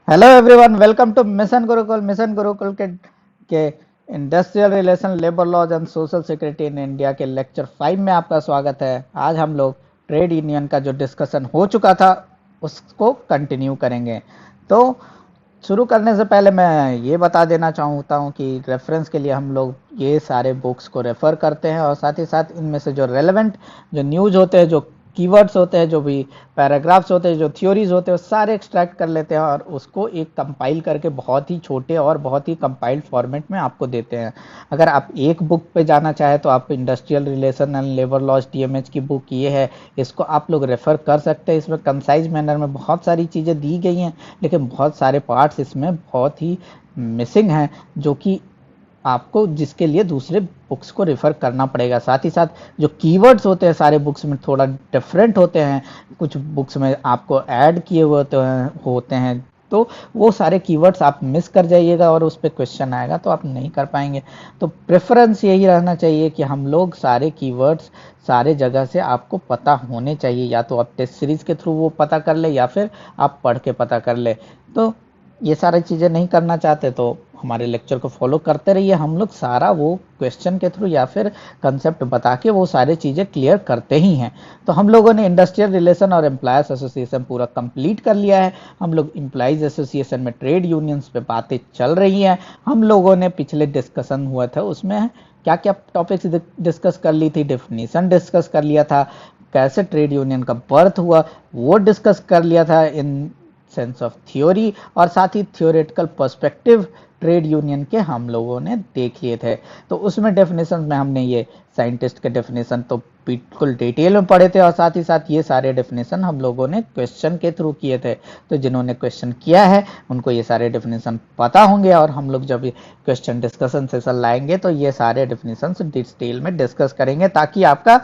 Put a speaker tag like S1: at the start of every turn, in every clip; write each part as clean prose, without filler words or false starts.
S1: Hello everyone, welcome to mission Gurukul के industrial relation, labour laws and social security in India के lecture 5 में आपका स्वागत है। आज हम लोग ट्रेड यूनियन का जो डिस्कशन हो चुका था उसको कंटिन्यू करेंगे। तो शुरू करने से पहले मैं ये बता देना चाहता हूँ कि रेफरेंस के लिए हम लोग ये सारे बुक्स को रेफ़र करते हैं और साथ ही साथ इनमें से जो रेलेवेंट जो न्यूज़ होते हैं, जो कीवर्ड्स होते हैं, जो भी पैराग्राफ्स होते हैं, जो थ्योरीज होते हैं, वो सारे एक्सट्रैक्ट कर लेते हैं और उसको एक कंपाइल करके बहुत ही छोटे और बहुत ही कंपाइल्ड फॉर्मेट में आपको देते हैं। अगर आप एक बुक पे जाना चाहे तो आप industrial relation and labour laws TMH की बुक ये है, इसको आप लोग रेफ़र कर सकते हैं। इसमें कंसाइज मैनर में बहुत सारी चीज़ें दी गई हैं, लेकिन बहुत सारे पार्ट्स इसमें बहुत ही मिसिंग हैं, जो कि आपको जिसके लिए दूसरे बुक्स को रेफर करना पड़ेगा। साथ ही साथ जो कीवर्ड्स होते हैं सारे बुक्स में थोड़ा डिफरेंट होते हैं, कुछ बुक्स में आपको ऐड किए हुए होते हैं, तो वो सारे कीवर्ड्स आप मिस कर जाइएगा और उस पर क्वेश्चन आएगा तो आप नहीं कर पाएंगे। तो प्रेफरेंस यही रहना चाहिए कि हम लोग सारे कीवर्ड्स सारे जगह से आपको पता होने चाहिए, या तो आप टेस्ट सीरीज के थ्रू वो पता कर ले या फिर आप पढ़ के पता कर ले। तो ये सारी चीज़ें नहीं करना चाहते तो हमारे लेक्चर को फॉलो करते रहिए। हम लोग सारा वो क्वेश्चन के थ्रू या फिर कंसेप्ट बता के वो सारी चीज़ें क्लियर करते ही हैं। तो हम लोगों ने इंडस्ट्रियल रिलेशन और एम्प्लॉयर्स एसोसिएशन पूरा कंप्लीट कर लिया है। हम लोग एम्प्लॉयज एसोसिएशन में ट्रेड यूनियंस पे बातें चल रही हैं। हम लोगों ने पिछले डिस्कशन हुआ था उसमें क्या क्या टॉपिक्स डिस्कस कर ली थी, डेफिनेशन डिस्कस कर लिया था, कैसे ट्रेड यूनियन का बर्थ हुआ वो डिस्कस कर लिया था इन सेंस ऑफ थ्योरी, और साथ ही थ्योरेटिकल पर्सपेक्टिव ट्रेड यूनियन के हम लोगों ने देख लिए थे। तो उसमें डेफिनेशन में हमने ये साइंटिस्ट के डेफिनेशन तो बिल्कुल डिटेल में पढ़े थे, और साथ ही साथ ये सारे डेफिनेशन हम लोगों ने क्वेश्चन के थ्रू किए थे। तो जिन्होंने क्वेश्चन किया है उनको ये सारे डेफिनेशन पता होंगे, और हम लोग जब क्वेश्चन डिस्कशन सेशन लाएंगे तो ये सारे डेफिनेशन डिटेल में डिस्कस करेंगे ताकि आपका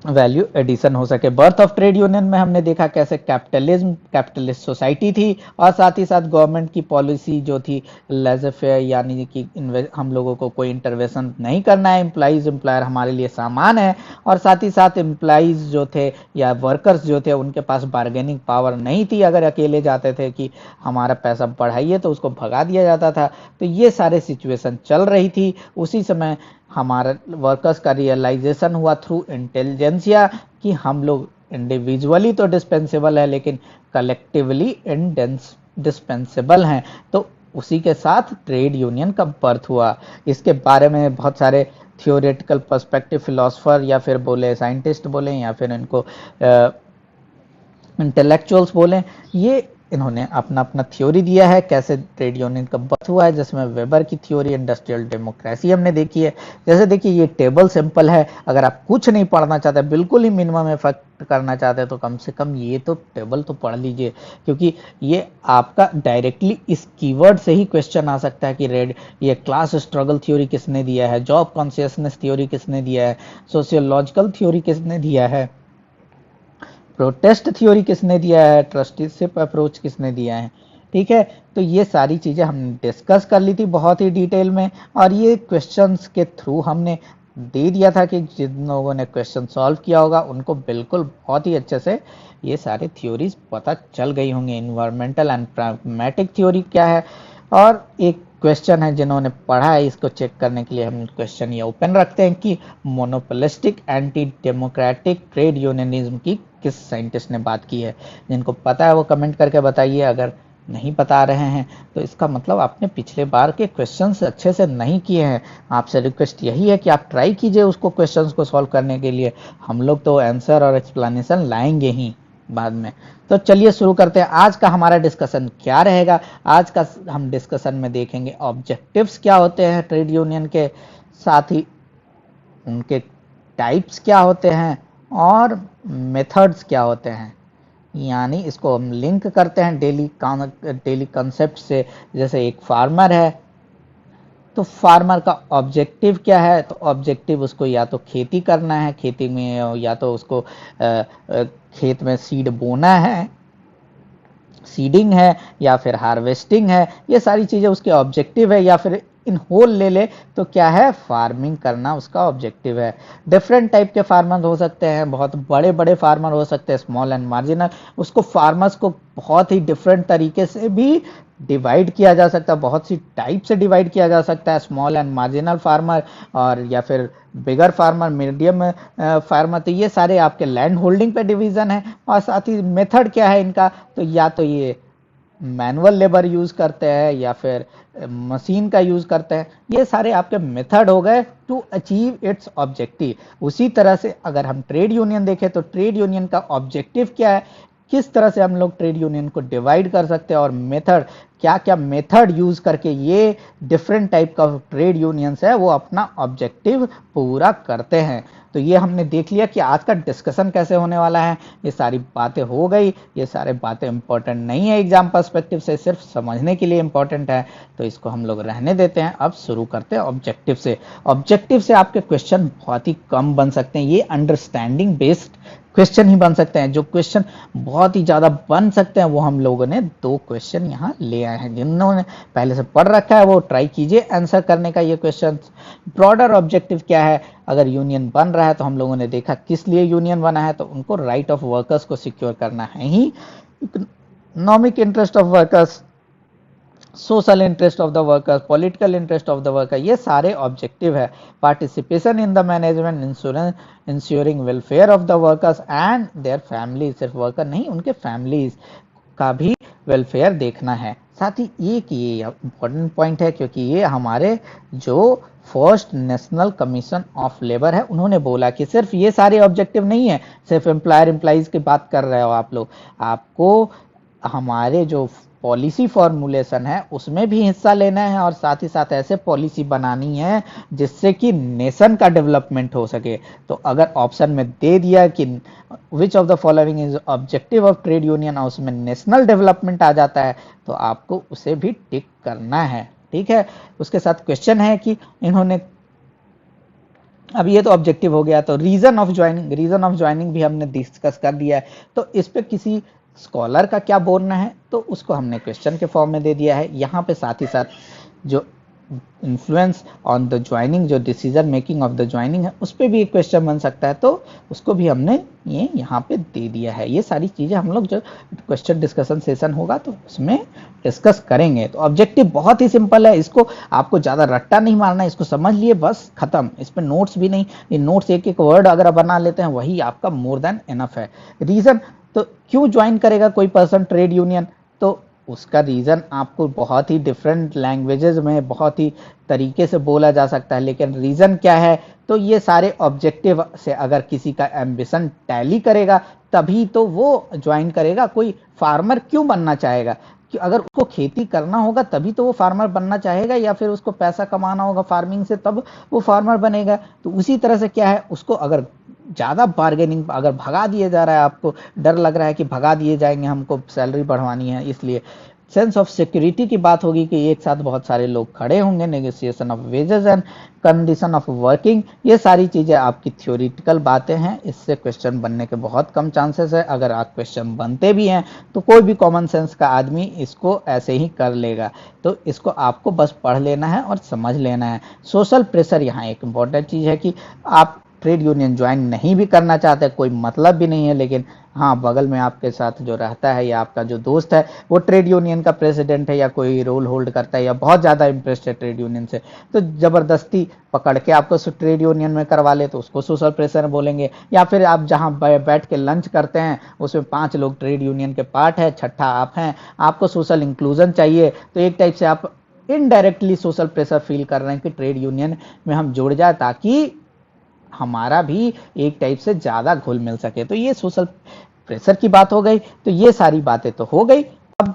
S1: वैल्यू एडिशन हो सके। बर्थ ऑफ ट्रेड यूनियन में हमने देखा कैसे कैपिटलिस्ट सोसाइटी थी, और साथ ही साथ गवर्नमेंट की पॉलिसी जो थी लेजर फेयर, यानी कि हम लोगों को कोई इंटरवेंशन नहीं करना है, एम्प्लायर हमारे लिए सामान है, और साथ ही साथ एम्प्लॉइज जो थे या वर्कर्स जो थे उनके पास बार्गेनिंग पावर नहीं थी। अगर अकेले जाते थे कि हमारा पैसा बढ़ाइए तो उसको भगा दिया जाता था। तो ये सारे सिचुएशन चल रही थी उसी समय। हमारा वर्कर्स का रियलाइजेशन हुआ थ्रू इंटेलिजेंसिया कि हम लोग इंडिविजुअली तो डिस्पेंसेबल है लेकिन कलेक्टिवली डिस्पेंसेबल हैं। तो उसी के साथ ट्रेड यूनियन का बर्थ हुआ। इसके बारे में बहुत सारे थियोरेटिकल पर्सपेक्टिव फिलोसफर या फिर बोले साइंटिस्ट बोले या फिर इनको इंटेलेक्चुअल्स बोले, ये इन्होंने अपना अपना थ्योरी दिया है कैसे ट्रेड यूनियन का बर्थ हुआ है, जिसमें वेबर की थ्योरी इंडस्ट्रियल डेमोक्रेसी हमने देखी है। जैसे देखिए ये टेबल सिंपल है, अगर आप कुछ नहीं पढ़ना चाहते, बिल्कुल ही मिनिमम इफेक्ट करना चाहते हैं तो कम से कम ये तो टेबल तो पढ़ लीजिए, क्योंकि ये आपका डायरेक्टली इस कीवर्ड से ही क्वेश्चन आ सकता है कि रेड ये क्लास स्ट्रगल थ्योरी किसने दिया है, जॉब कॉन्शियसनेस थ्योरी किसने दिया है, सोशियोलॉजिकल थ्योरी किसने दिया है, प्रोटेस्ट थ्योरी किसने दिया है, ट्रस्टीशिप अप्रोच किसने दिया है। ठीक है, तो ये सारी चीज़ें हमने डिस्कस कर ली थी बहुत ही डिटेल में, और ये क्वेश्चंस के थ्रू हमने दे दिया था कि जिन लोगों ने क्वेश्चन सॉल्व किया होगा उनको बिल्कुल बहुत ही अच्छे से ये सारे थ्योरीज पता चल गई होंगी। इन्वायरमेंटल एंड प्रैग्मेटिक थ्योरी क्या है, और एक क्वेश्चन है जिन्होंने पढ़ा है इसको चेक करने के लिए हम क्वेश्चन ये ओपन रखते हैं कि monopolistic anti democratic trade unionism की किस साइंटिस्ट ने बात की है। जिनको पता है वो कमेंट करके बताइए, अगर नहीं बता रहे हैं तो इसका मतलब आपने पिछले बार के क्वेश्चंस अच्छे से नहीं किए हैं। आपसे रिक्वेस्ट यही है कि आप ट्राई कीजिए उसको क्वेश्चंस को सॉल्व करने के लिए। हम लोग तो आंसर और एक्सप्लेनेशन लाएंगे ही बाद में। तो चलिए शुरू करते हैं। आज का हमारा डिस्कशन क्या रहेगा। आज का हम डिस्कशन में देखेंगे ऑब्जेक्टिव्स क्या होते हैं ट्रेड यूनियन के, साथ ही उनके टाइप्स क्या होते हैं और मेथड्स क्या होते हैं। यानी इसको हम लिंक करते हैं डेली कंसेप्ट से। जैसे एक फार्मर है तो फार्मर का ऑब्जेक्टिव क्या है, तो ऑब्जेक्टिव उसको या तो खेती करना है, खेती में या तो उसको खेत में सीड बोना है, सीडिंग है, या फिर हार्वेस्टिंग है, ये सारी चीज़ें उसके ऑब्जेक्टिव है। या फिर इन होल ले ले तो क्या है, फार्मिंग करना उसका ऑब्जेक्टिव है। डिफरेंट टाइप के फार्मर हो सकते हैं, बहुत बड़े बड़े फार्मर हो सकते हैं, स्मॉल एंड मार्जिनल। उसको फार्मर्स को बहुत ही डिफरेंट तरीके से भी डिवाइड किया जा सकता है, बहुत सी टाइप से डिवाइड किया जा सकता है, स्मॉल एंड मार्जिनल फार्मर और या फिर बिगर फार्मर, मीडियम फार्मर। तो ये सारे आपके लैंड होल्डिंग पे डिवीजन है। और साथ ही मेथड क्या है इनका, तो या तो ये मैनुअल लेबर यूज करते हैं या फिर मशीन का यूज करते हैं। ये सारे आपके मेथड हो गए टू अचीव इट्स ऑब्जेक्टिव। उसी तरह से अगर हम ट्रेड यूनियन देखें तो ट्रेड यूनियन का ऑब्जेक्टिव क्या है, किस तरह से हम लोग ट्रेड यूनियन को डिवाइड कर सकते हैं और मेथड क्या क्या मेथड यूज करके ये डिफरेंट टाइप का ट्रेड यूनियंस है वो अपना ऑब्जेक्टिव पूरा करते हैं। तो ये हमने देख लिया कि आज का डिस्कशन कैसे होने वाला है। ये सारी बातें हो गई, ये सारे बातें इंपॉर्टेंट नहीं है एग्जाम पर्सपेक्टिव से, सिर्फ समझने के लिए इंपॉर्टेंट है। तो इसको हम लोग रहने देते हैं। अब शुरू करते हैं ऑब्जेक्टिव से। ऑब्जेक्टिव से आपके क्वेश्चन बहुत ही कम बन सकते हैं, ये अंडरस्टैंडिंग बेस्ड क्वेश्चन ही बन सकते हैं। जो क्वेश्चन बहुत ही ज्यादा बन सकते हैं वो हम लोगों ने 2 क्वेश्चन यहाँ ले आए हैं। जिन्होंने पहले से पढ़ रखा है वो ट्राई कीजिए आंसर करने का ये क्वेश्चन। ब्रॉडर ऑब्जेक्टिव क्या है, अगर यूनियन बन रहा है तो हम लोगों ने देखा किस लिए यूनियन बना है, तो उनको राइट ऑफ वर्कर्स को सिक्योर करना है ही। Economic interest of workers, social interest of the worker, political interest of the worker, ये सारे ऑब्जेक्टिव है। Participation in the management, insurance, insuring welfare of the workers and their family, सिर्फ worker नहीं उनके फैमिलीज का भी वेलफेयर देखना है। साथ ही एक ये इंपॉर्टेंट पॉइंट है क्योंकि ये हमारे जो first national commission of labour है उन्होंने बोला कि सिर्फ ये सारे ऑब्जेक्टिव नहीं है, सिर्फ एम्प्लॉयर एम्प्लॉइज की बात कर रहे हो आप लोग, आपको हमारे जो पॉलिसी फॉर्मुलेशन है उसमें भी हिस्सा लेना है और साथ ही साथ ऐसे पॉलिसी बनानी है जिससे कि नेशन का डेवलपमेंट हो सके। तो अगर ऑप्शन में दे दिया कि which of the following is objective of trade union और उसमें नेशनल डेवलपमेंट आ जाता है तो आपको उसे भी टिक करना है। ठीक है, उसके साथ क्वेश्चन है कि इन्होंने, अब ये तो ऑब्जेक्टिव हो गया, तो reason of joining, reason of joining भी हमने डिस्कस कर दिया है। तो इस पे किसी स्कॉलर का क्या बोलना है तो उसको हमने क्वेश्चन के फॉर्म में दे दिया है यहाँ पे। साथ ही साथ जो इन्फ्लुएंस ऑन द ज्वाइनिंग, जो decision making of the joining है उस पर भी एक क्वेश्चन बन सकता है, तो उसको भी हमने ये यहाँ पे दे दिया है। ये सारी चीजें हम लोग जो क्वेश्चन डिस्कशन सेशन होगा तो उसमें डिस्कस करेंगे। तो ऑब्जेक्टिव बहुत ही सिंपल है, इसको आपको ज्यादा रट्टा नहीं मारना है, इसको समझ लिए बस खत्म। इस पर नोट्स भी नहीं, ये नोट्स एक एक वर्ड अगर बना लेते हैं वही आपका मोर देन इनफ है। रीजन, तो क्यों ज्वाइन करेगा कोई पर्सन ट्रेड यूनियन, तो उसका रीजन आपको बहुत ही डिफरेंट लैंग्वेजेस में बहुत ही तरीके से बोला जा सकता है, लेकिन रीजन क्या है, तो ये सारे ऑब्जेक्टिव से अगर किसी का एम्बिशन टैली करेगा तभी तो वो ज्वाइन करेगा। कोई फार्मर क्यों बनना चाहेगा, कि अगर उसको खेती करना होगा तभी तो वो फार्मर बनना चाहेगा, या फिर उसको पैसा कमाना होगा फार्मिंग से तब वो फार्मर बनेगा। तो उसी तरह से क्या है, उसको अगर ज्यादा बार्गेनिंग, अगर भगा दिया जा रहा है, आपको डर लग रहा है कि भगा दिए जाएंगे, हमको सैलरी बढ़वानी है, इसलिए सेंस ऑफ सिक्योरिटी की बात होगी कि एक साथ बहुत सारे लोग खड़े होंगे, negotiation of wages and condition of working, ये सारी चीजें आपकी थ्योरेटिकल बातें हैं, इससे क्वेश्चन बनने के बहुत कम चांसेस है। अगर आप क्वेश्चन बनते भी हैं तो कोई भी कॉमन सेंस का आदमी इसको ऐसे ही कर लेगा। तो इसको आपको बस पढ़ लेना है और समझ लेना है। सोशल प्रेशर यहाँ एक इंपॉर्टेंट चीज है कि आप ट्रेड यूनियन ज्वाइन नहीं भी करना चाहते, कोई मतलब भी नहीं है, लेकिन हाँ बगल में आपके साथ जो रहता है या आपका जो दोस्त है वो ट्रेड यूनियन का प्रेसिडेंट है या कोई रोल होल्ड करता है या बहुत ज्यादा इंटरेस्ट है ट्रेड यूनियन से, तो जबरदस्ती पकड़ के आपको ट्रेड यूनियन में करवा ले तो उसको सोशल प्रेशर बोलेंगे। या फिर आप जहां बैठ के लंच करते हैं उसमें 5 लोग ट्रेड यूनियन के पार्ट है, छठा आप हैं, आपको सोशल इंक्लूजन चाहिए, तो एक टाइप से आप इनडायरेक्टली सोशल प्रेशर फील कर रहे हैं कि ट्रेड यूनियन में हम जुड़ जाए ताकि हमारा भी एक टाइप से ज्यादा घुल मिल सके। तो ये सोशल प्रेशर की बात हो गई। तो ये सारी बातें तो हो गई। अब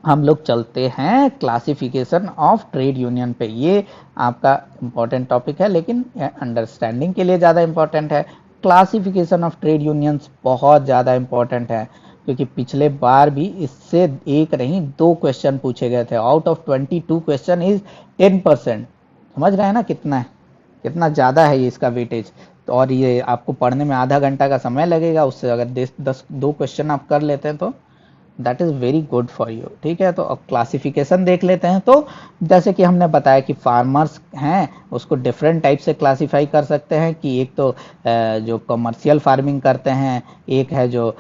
S1: हम लोग चलते हैं क्लासिफिकेशन ऑफ ट्रेड यूनियन पे। ये आपका इंपॉर्टेंट टॉपिक है लेकिन अंडरस्टैंडिंग के लिए ज्यादा इंपॉर्टेंट है। क्लासिफिकेशन ऑफ ट्रेड यूनियंस बहुत ज्यादा इंपॉर्टेंट है क्योंकि पिछले बार भी इससे एक नहीं 2 क्वेश्चन पूछे गए थे। Out of 22 question is 10%। समझ रहे हैं ना कितना है, कितना ज्यादा है ये इसका वेटेज। तो और ये आपको पढ़ने में आधा घंटा का समय लगेगा, उससे अगर 10 2 क्वेश्चन आप कर लेते हैं तो that is very good for you. ठीक है, तो अब क्लासिफिकेशन देख लेते हैं। तो जैसे कि हमने बताया कि फार्मर्स हैं उसको डिफरेंट टाइप से क्लासिफाई कर सकते हैं कि एक तो जो कमर्शियल फार्मिंग करते हैं, एक है जो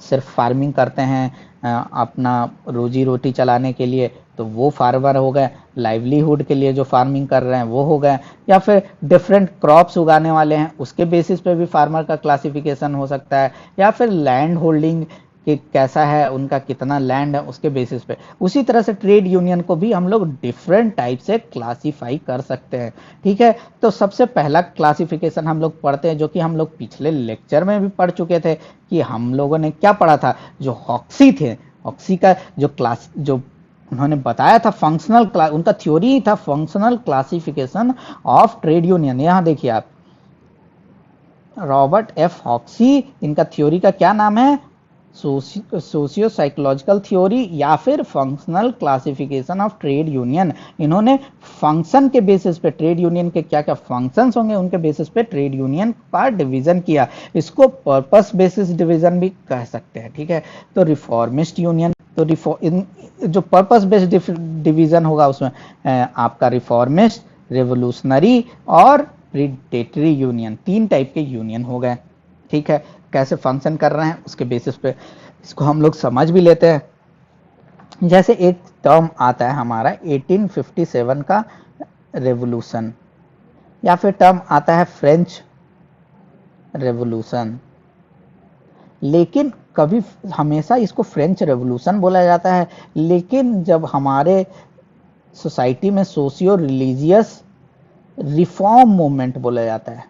S1: सिर्फ फार्मिंग करते हैं अपना रोजी रोटी चलाने के लिए, तो वो फार्मर हो गए। लाइवलीहुड के लिए जो फार्मिंग कर रहे हैं वो हो गए, या फिर डिफरेंट क्रॉप्स उगाने वाले हैं उसके बेसिस पे भी फार्मर का क्लासिफिकेशन हो सकता है, या फिर लैंड होल्डिंग कि कैसा है उनका, कितना लैंड है उसके बेसिस पे। उसी तरह से ट्रेड यूनियन को भी हम लोग डिफरेंट टाइप से क्लासिफाई कर सकते हैं। ठीक है, तो सबसे पहला क्लासिफिकेशन हम लोग पढ़ते हैं, जो कि हम लोग पिछले लेक्चर में भी पढ़ चुके थे। कि हम लोगों ने क्या पढ़ा था, जो हॉक्सी थे, हॉक्सी का जो उन्होंने बताया था फंक्शनल उनका थ्योरी ही था functional classification of trade union. यहां देखिए आप, रॉबर्ट एफ हॉक्सी, इनका थ्योरी का क्या नाम है, सोशियो साइकोलॉजिकल थ्योरी या फिर functional classification of trade union. इन्होंने फंक्शन के बेसिस पे ट्रेड यूनियन के क्या क्या फंक्शंस होंगे उनके बेसिस पे ट्रेड यूनियन का डिवीजन किया। इसको पर्पस बेसिस डिवीजन भी कह सकते हैं। ठीक है, तो रिफॉर्मिस्ट यूनियन, तो जो पर्पस बेस्ड डिवीजन होगा उसमें आपका रिफॉर्मिस्ट, रेवोल्यूशनरी और प्रीडेटरी यूनियन, तीन टाइप के यूनियन हो गए। ठीक है, कैसे फंक्शन कर रहे हैं उसके बेसिस पे इसको हम लोग समझ भी लेते हैं। जैसे एक टर्म आता है हमारा 1857 का रेवोल्यूशन, या फिर टर्म आता है फ्रेंच रेवोल्यूशन, लेकिन कभी हमेशा इसको फ्रेंच रेवोल्यूशन बोला जाता है, लेकिन जब हमारे सोसाइटी में सोशियो रिलीजियस रिफॉर्म मूवमेंट बोला जाता है।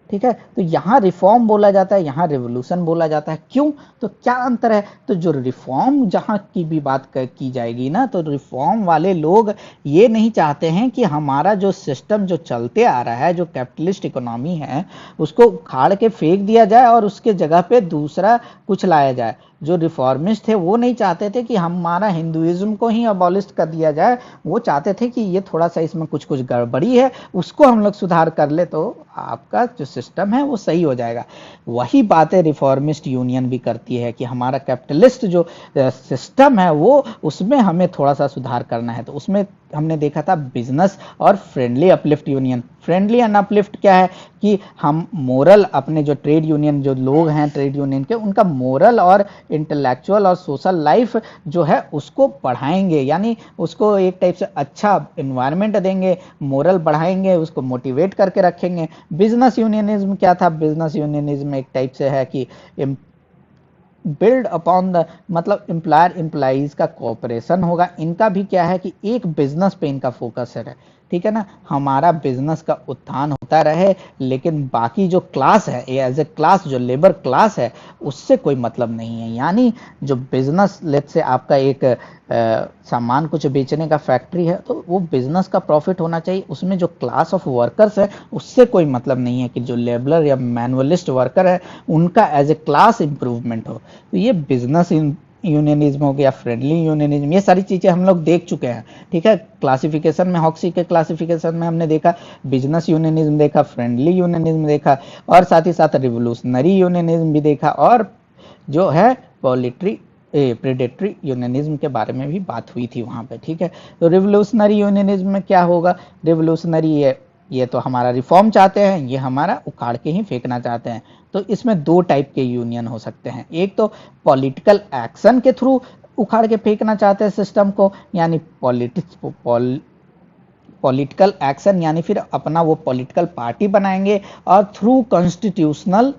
S1: ठीक है, तो यहाँ रिफॉर्म बोला जाता है, यहाँ रिवोल्यूशन बोला जाता है। क्यों, तो क्या अंतर है, तो जो रिफॉर्म जहाँ की भी बात की जाएगी ना, तो रिफॉर्म वाले लोग ये नहीं चाहते हैं कि हमारा जो सिस्टम जो चलते आ रहा है, जो कैपिटलिस्ट इकोनॉमी है, उसको उखाड़ के फेंक दिया जाए और उसके जगह पे दूसरा कुछ लाया जाए। जो रिफॉर्मिस्ट थे वो नहीं चाहते थे कि हमारा हिंदुइज्म को ही अबॉलिश कर दिया जाए, वो चाहते थे कि ये थोड़ा सा इसमें कुछ कुछ गड़बड़ी है, उसको हम लोग सुधार कर ले तो आपका जो सिस्टम है वो सही हो जाएगा। वही बातें रिफॉर्मिस्ट यूनियन भी करती है कि हमारा कैपिटलिस्ट जो सिस्टम है वो उसमें हमें थोड़ा सा सुधार करना है। तो उसमें हमने देखा था बिजनेस और friendly uplift union. Friendly and uplift क्या है कि हम मोरल, अपने जो ट्रेड यूनियन जो लोग हैं ट्रेड यूनियन के, उनका मोरल और इंटेलेक्चुअल और सोशल लाइफ जो है उसको बढ़ाएंगे, यानी उसको एक टाइप से अच्छा इन्वायरमेंट देंगे, मोरल बढ़ाएंगे, उसको मोटिवेट करके रखेंगे। बिजनेस यूनियनिज्म क्या था, बिजनेस यूनियनिज्म एक टाइप से है कि बिल्ड अपॉन द, मतलब एम्प्लॉयर एम्प्लॉइज का कोऑपरेशन होगा। इनका भी क्या है कि एक बिजनेस पे इनका फोकस है। ठीक है ना, हमारा बिजनेस का उत्थान होता रहे, लेकिन बाकी जो क्लास है एज ए क्लास, जो लेबर क्लास है, उससे कोई मतलब नहीं है। यानी जो बिजनेस, लेट से आपका एक सामान कुछ बेचने का फैक्ट्री है, तो वो बिजनेस का प्रॉफिट होना चाहिए, उसमें जो क्लास ऑफ वर्कर्स है उससे कोई मतलब नहीं है कि जो लेबरर या मैनुअलिस्ट वर्कर है उनका एज ए क्लास इंप्रूवमेंट हो। तो ये बिजनेस यूनियनिज्म हो गया, फ्रेंडली यूनियनिज्म, ये सारी चीजें हम लोग देख चुके हैं। ठीक है, क्लासिफिकेशन में, हॉक्सी के क्लासिफिकेशन में हमने देखा बिजनेस यूनियनिज्म देखा, फ्रेंडली यूनियनिज्म देखा, और साथ ही साथ रिवोल्यूशनरी यूनियनिज्म भी देखा, और जो है प्रेडेटरी यूनियनिज्म के बारे में भी बात हुई थी वहां पे। ठीक है, तो रिवोल्यूशनरी यूनियनिज्म में क्या होगा, रिवोल्यूशनरी ये तो हमारा रिफॉर्म चाहते हैं, ये हमारा उखाड़ के ही फेंकना चाहते हैं। तो इसमें दो टाइप के यूनियन हो सकते हैं, एक तो पॉलिटिकल एक्शन के थ्रू उखाड़ के फेंकना चाहते हैं सिस्टम को, यानी पॉलिटिकल एक्शन, यानी फिर अपना वो पॉलिटिकल पार्टी बनाएंगे और थ्रू कॉन्स्टिट्यूशनल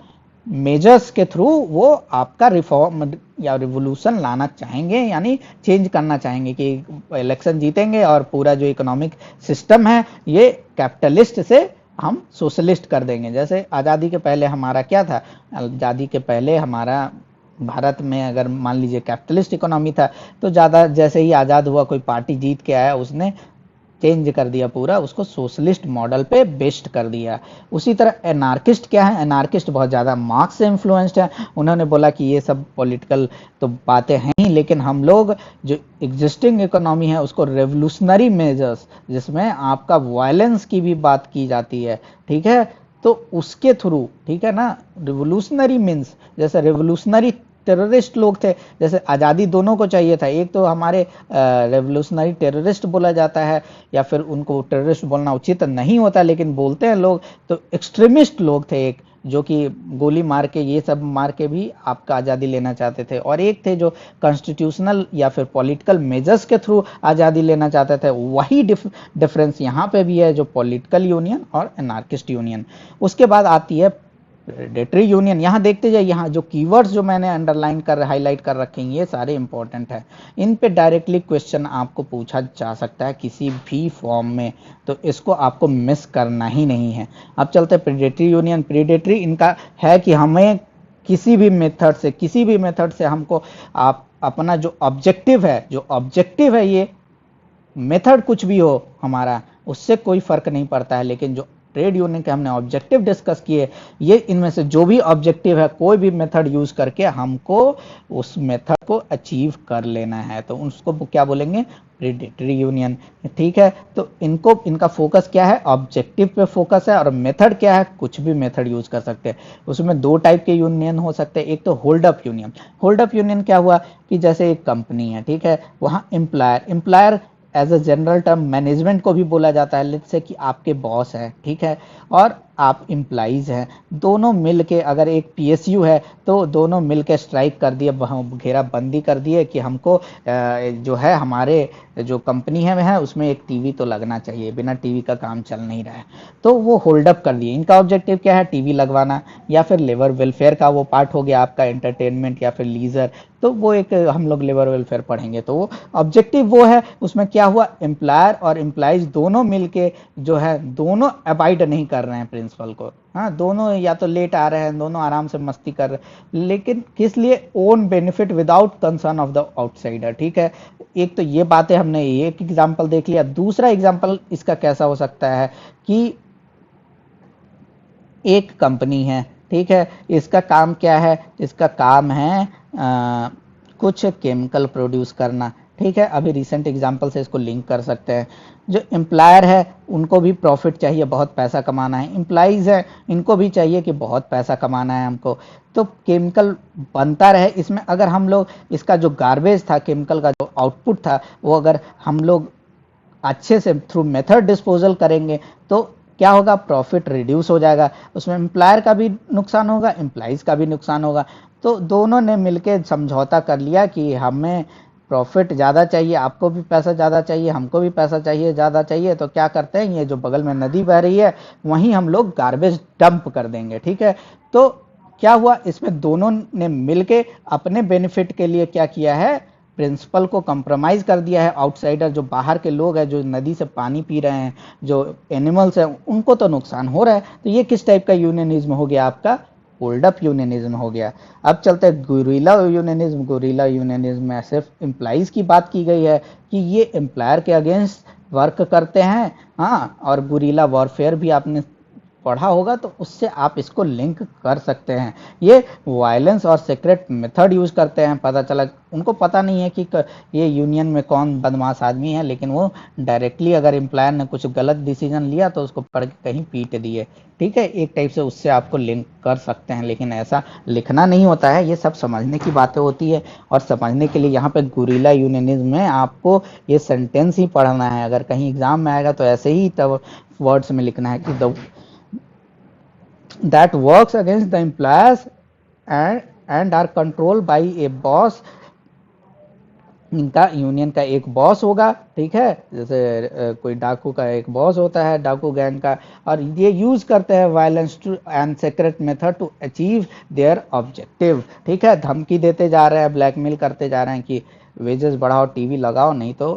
S1: मेजर्स के थ्रू वो आपका रिफॉर्म या रिवोल्यूशन लाना चाहेंगे, यानी चेंज करना चाहेंगे कि इलेक्शन जीतेंगे और पूरा जो इकोनॉमिक सिस्टम है ये कैपिटलिस्ट से हम सोशलिस्ट कर देंगे। जैसे आज़ादी के पहले हमारा क्या था, आज़ादी के पहले हमारा भारत में अगर मान लीजिए कैपिटलिस्ट इकोनॉमी था, तो ज़्यादा जैसे ही आज़ाद हुआ कोई पार्टी जीत के आया, उसने चेंज कर दिया पूरा, उसको सोशलिस्ट मॉडल पे बेस्ड कर दिया। उसी तरह एनार्किस्ट क्या है, एनार्किस्ट बहुत ज़्यादा मार्क्स से इन्फ्लुएंस्ड है। उन्होंने बोला कि ये सब पॉलिटिकल तो बातें हैं ही, लेकिन हम लोग जो एग्जिस्टिंग इकोनॉमी है उसको रेवोल्यूशनरी मेजर्स, जिसमें आपका वायलेंस की भी बात की जाती है, ठीक है, तो उसके थ्रू, ठीक है ना, रिवोल्यूशनरी मीन्स जैसे रिवोल्यूशनरी टेररिस्ट लोग थे, जैसे आज़ादी दोनों को चाहिए था, एक तो हमारे रेवोल्यूशनरी टेररिस्ट बोला जाता है, या फिर उनको टेररिस्ट बोलना उचित नहीं होता लेकिन बोलते हैं लोग, तो एक्सट्रीमिस्ट लोग थे एक, जो कि गोली मार के ये सब मार के भी आपका आज़ादी लेना चाहते थे, और एक थे जो कॉन्स्टिट्यूशनल या फिर पॉलिटिकल मेजर्स के थ्रू आज़ादी लेना चाहते थे। वही डिफरेंस यहाँ पे भी है, जो पॉलिटिकल यूनियन और एनार्किस्ट यूनियन। उसके बाद आती है प्रेडेटरी यूनियन। यहाँ देखते जाइए, यहाँ जो कीवर्ड्स जो मैंने अंडरलाइन कर हाईलाइट कर रखे हैं ये सारे इंपॉर्टेंट हैं, इन पे डायरेक्टली क्वेश्चन आपको पूछा जा सकता है किसी भी फॉर्म में, तो इसको आपको मिस करना ही नहीं है। अब चलते हैं प्रेडेटरी यूनियन। प्रेडेटरी इनका है कि हमें किसी भी मेथड से हमको आप अपना जो ऑब्जेक्टिव है ये मेथड कुछ भी हो हमारा, उससे कोई फर्क नहीं पड़ता है, लेकिन जो ट्रेड यूनियन के हमने ऑब्जेक्टिव डिस्कस किए, ये इनमें से जो भी ऑब्जेक्टिव है कोई भी मेथड यूज करके हमको उस मेथड को अचीव कर लेना है, तो उसको क्या बोलेंगे, प्रेडेटरी यूनियन। ठीक है, तो इनका फोकस क्या है, ऑब्जेक्टिव पे फोकस है, और मेथड क्या है, कुछ भी मेथड यूज कर सकते हैं। उसमें दो टाइप के यूनियन हो सकते हैं, एक तो hold up union. Hold up union क्या हुआ कि जैसे एक कंपनी है, ठीक है, वहां employer as a general term management को भी बोला जाता है, लेट्स से कि आपके बॉस है, ठीक है, और आप एम्प्लाइज हैं, दोनों मिल के, अगर एक पीएसयू है तो दोनों मिल के स्ट्राइक कर दिए, घेराबंदी कर दिए कि हमको जो है हमारे जो कंपनी है उसमें एक टीवी तो लगना चाहिए, बिना टीवी का काम चल नहीं रहा है, तो वो होल्ड अप कर दिए। इनका ऑब्जेक्टिव क्या है, टीवी लगवाना, या फिर लेबर वेलफेयर का वो पार्ट हो गया आपका, एंटरटेनमेंट या फिर लीजर, तो वो एक हम लोग लेबर वेलफेयर पढ़ेंगे, तो वो ऑब्जेक्टिव वो है। उसमें क्या हुआ, एम्प्लायर और एम्प्लॉइज दोनों मिलके जो है दोनों अबाइड नहीं कर रहे हैं प्रिंसिपल को, हाँ, दोनों या तो लेट आ रहे हैं, दोनों आराम से मस्ती कर रहे हैं, लेकिन किस लिए, own benefit without concern of the outsider. ठीक है, एक तो ये बातें हमने एक एग्जांपल देख लिया। दूसरा एग्जांपल इसका कैसा हो सकता है कि एक कंपनी है, ठीक है, इसका काम क्या है, इसका काम है कुछ केमिकल प्रोड्यूस करना, ठीक है, अभी रिसेंट एग्जांपल से इसको लिंक कर सकते हैं। जो एम्प्लायर है उनको भी प्रॉफिट चाहिए, बहुत पैसा कमाना है, एम्प्लॉइज है इनको भी चाहिए कि बहुत पैसा कमाना है हमको, तो केमिकल बनता रहे। इसमें अगर हम लोग इसका जो गार्बेज था, केमिकल का जो आउटपुट था, वो अगर हम लोग अच्छे से थ्रू मेथड डिस्पोजल करेंगे तो क्या होगा, प्रॉफिट रिड्यूस हो जाएगा, उसमें एम्प्लायर का भी नुकसान होगा, एम्प्लॉइज का भी नुकसान होगा। तो दोनों ने मिलकर समझौता कर लिया कि हमें प्रॉफिट ज़्यादा चाहिए, आपको भी पैसा ज़्यादा चाहिए, हमको भी पैसा चाहिए, ज़्यादा चाहिए, तो क्या करते हैं, ये जो बगल में नदी बह रही है वहीं हम लोग गार्बेज डंप कर देंगे। ठीक है, तो क्या हुआ, इसमें दोनों ने मिलके अपने बेनिफिट के लिए क्या किया है, प्रिंसिपल को कंप्रोमाइज कर दिया है। आउटसाइडर जो बाहर के लोग हैं, जो नदी से पानी पी रहे हैं, जो एनिमल्स हैं, उनको तो नुकसान हो रहा है। तो ये किस टाइप का यूनियनिज्म हो गया, आपका होल्ड अप यूनियनिज्म हो गया। अब चलते हैं गुरिल्ला यूनियनिज्म। गुरिल्ला यूनियनिज्म में सिर्फ एम्प्लॉइज की बात की गई है कि ये एम्प्लायर के अगेंस्ट वर्क करते हैं, हाँ, और गुरिल्ला वॉरफेयर भी आपने पढ़ा होगा, तो उससे आप इसको लिंक कर सकते हैं। ये वायलेंस और सीक्रेट मेथड यूज करते हैं, पता चला उनको पता नहीं है कि ये यूनियन में कौन बदमाश आदमी है, लेकिन वो डायरेक्टली अगर एम्प्लॉयर ने कुछ गलत डिसीजन लिया तो उसको पढ़ के कहीं पीट दिए। ठीक है, एक टाइप से उससे आपको लिंक कर सकते हैं, लेकिन ऐसा लिखना नहीं होता है, ये सब समझने की बातें होती है। और समझने के लिए यहाँ पे गुरिल्ला यूनियनिज्म में आपको ये सेंटेंस ही पढ़ना है, अगर कहीं एग्जाम में आएगा तो ऐसे ही तब वर्ड्स में लिखना है कि the that works against the employers and are controlled by a boss। इनका यूनियन का एक बॉस होगा, ठीक है, जैसे कोई डाकू का एक बॉस होता है, डाकू गैंग का, और ये यूज करते हैं violence to and secret method to achieve their objective. ठीक है, धमकी देते जा रहे हैं, ब्लैकमेल करते जा रहे हैं कि वेजेस बढ़ाओ, टीवी लगाओ, नहीं तो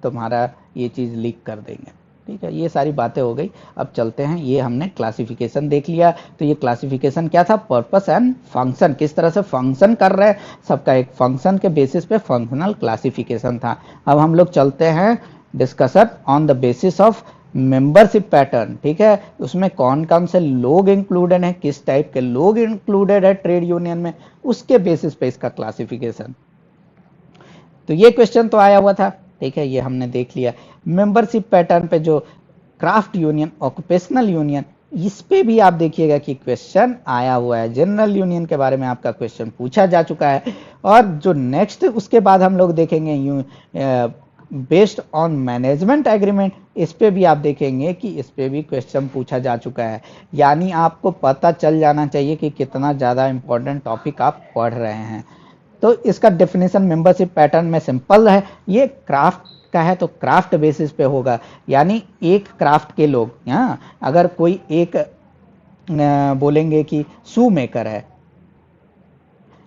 S1: तुम्हारा ये चीज़ लीक कर देंगे। ठीक है, ये सारी बातें हो गई। अब चलते हैं, ये हमने क्लासिफिकेशन देख लिया। तो ये क्लासिफिकेशन क्या था, पर्पस एंड फंक्शन, किस तरह से फंक्शन कर रहे हैं, सबका एक फंक्शन के बेसिस पे फंक्शनल क्लासिफिकेशन था। अब हम लोग चलते हैं discussion on the basis of membership pattern. ठीक है, उसमें कौन कौन से लोग इंक्लूडेड हैं, किस टाइप के लोग इंक्लूडेड है ट्रेड यूनियन में, उसके बेसिस पे इसका क्लासिफिकेशन। तो ये क्वेश्चन तो आया हुआ था, ठीक है, ये हमने देख लिया। मेंबरशिप पैटर्न पे जो क्राफ्ट यूनियन, ऑक्यूपेशनल यूनियन, इस पे भी आप देखिएगा कि क्वेश्चन आया हुआ है, जनरल यूनियन के बारे में आपका क्वेश्चन पूछा जा चुका है। और जो नेक्स्ट उसके बाद हम लोग देखेंगे बेस्ड ऑन मैनेजमेंट एग्रीमेंट, इस पे भी आप देखेंगे कि इस पे भी क्वेश्चन पूछा जा चुका है। यानी आपको पता चल जाना चाहिए कि कितना ज़्यादा इंपॉर्टेंट टॉपिक आप पढ़ रहे हैं। तो इसका डेफिनेशन मेंबरशिप पैटर्न में सिंपल है, ये क्राफ्ट का है तो क्राफ्ट बेसिस पे होगा, यानी एक क्राफ्ट के लोग, यहाँ अगर कोई एक बोलेंगे कि शू मेकर है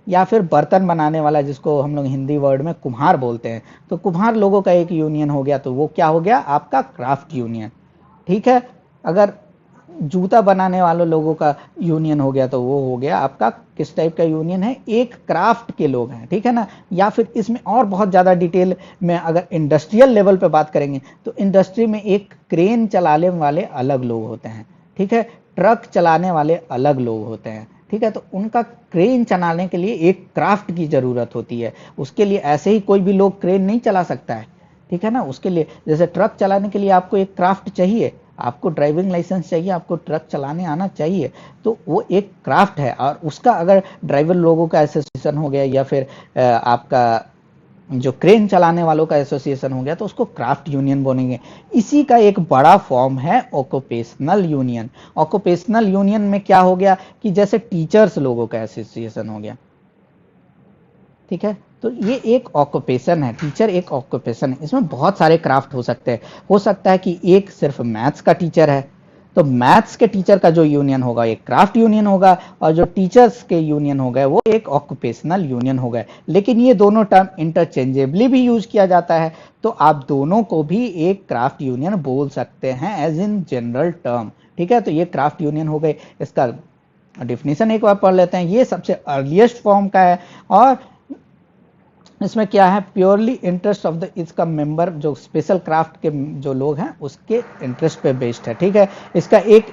S1: या फिर बर्तन बनाने वाला, जिसको हम लोग हिंदी वर्ड में कुम्हार बोलते हैं, तो कुम्हार लोगों का एक यूनियन हो गया, तो वो क्या हो गया आपका क्राफ्ट यूनियन। ठीक है, अगर जूता बनाने वाले लोगों का यूनियन हो गया तो वो हो गया आपका किस टाइप का यूनियन है, एक क्राफ्ट के लोग हैं। ठीक है ना। या फिर इसमें और बहुत ज़्यादा डिटेल में अगर इंडस्ट्रियल लेवल पे बात करेंगे तो इंडस्ट्री में एक क्रेन चलाने वाले अलग लोग होते हैं। ठीक है, ट्रक चलाने वाले अलग लोग होते हैं। ठीक है, तो उनका क्रेन चलाने के लिए एक क्राफ्ट की ज़रूरत होती है। उसके लिए ऐसे ही कोई भी लोग क्रेन नहीं चला सकता है। ठीक है ना, उसके लिए जैसे ट्रक चलाने के लिए आपको एक क्राफ्ट चाहिए, आपको ड्राइविंग लाइसेंस चाहिए, आपको ट्रक चलाने आना चाहिए, तो वो एक क्राफ्ट है। और उसका अगर ड्राइवर लोगों का एसोसिएशन हो गया या फिर आपका जो क्रेन चलाने वालों का एसोसिएशन हो गया तो उसको क्राफ्ट यूनियन बोलेंगे। इसी का एक बड़ा फॉर्म है ऑक्यूपेशनल यूनियन। ऑक्यूपेशनल यूनियन में क्या हो गया कि जैसे टीचर्स लोगों का एसोसिएशन हो गया। ठीक है, तो ये एक ऑक्यूपेशन है, टीचर एक ऑक्यूपेशन है। इसमें बहुत सारे क्राफ्ट हो सकते हैं। हो सकता है कि एक सिर्फ मैथ्स का टीचर है, तो मैथ्स के टीचर का जो यूनियन होगा एक क्राफ्ट यूनियन होगा, और जो टीचर्स के यूनियन हो गए वो एक ऑक्यूपेशनल यूनियन हो गए। लेकिन ये दोनों टर्म इंटरचेंजेबली भी यूज किया जाता है, तो आप दोनों को भी एक क्राफ्ट यूनियन बोल सकते हैं एज इन जनरल टर्म। ठीक है, तो ये क्राफ्ट यूनियन हो गए। इसका डिफिनेशन एक बार पढ़ लेते हैं। ये सबसे अर्लीस्ट फॉर्म का है और इसमें क्या है, प्योरली इंटरेस्ट ऑफ द इसका मेंबर, जो स्पेशल क्राफ्ट के जो लोग हैं उसके इंटरेस्ट पे बेस्ड है। ठीक है, इसका एक